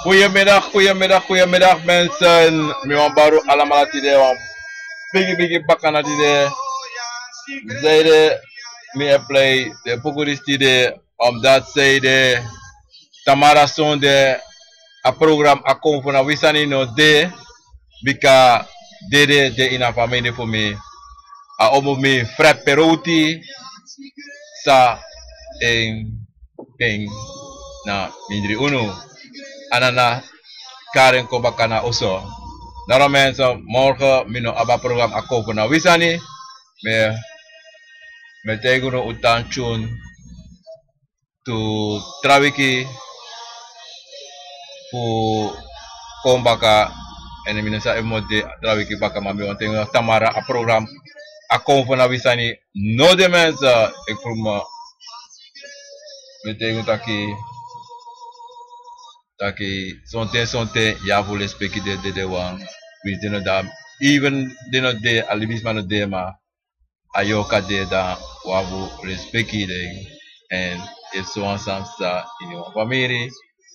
Goedemiddag mensen. Mijn baru allemaal tide wan bigi bakana tide. Zijde me play de pokoris tide omdat zijde Tamara sonde a program a kom van wisani no de bika de ina famille voor me. A omo me frat perouti sa en na mindri uno. Anana Karen Kobakana also. Daarom mensen, morgen mino aba program ako van wisani. Me teguno utanchun to trawiki pu kombaka en minasa emode trawiki baka mami wantengo Tamara a program ako van wisani. No de mensen, ik voel me teguno taki sonte ya vou respecti de wan we dino da even dino de alibis mano de ma ayoka de da wabu respecti de en eso ansam sa in your family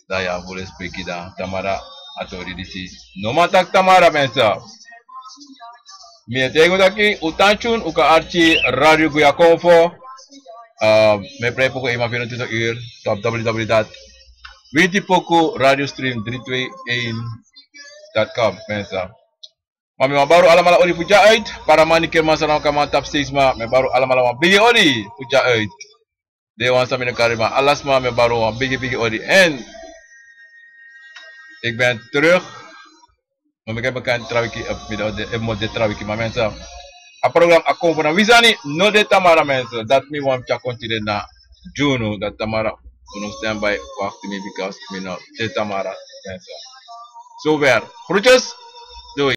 da ya vou respecti da Tamara atori disi no matak Tamara mensa me tego daki utanchun uka archi radio guya konfo me prepo ko ima 24 uur top www. Witi Poco Radio Stream 321.com mensen. Maar me baru alam ori puja uit. Para manike masana kama tap steeds ma me baru alam bigi ori puja uit. De wan sa karima alas ma me baru bigi ori. En ik ben terug. Maar ik heb bekend trawiki op de mode trawiki maar mensen. A program akkom van wisani no de Tamara mensen. Dat me wan cha continue na Juno dat Tamara kunnen stand by wacht me because me no de Tamara mensen. Zover. Groetjes. Doei.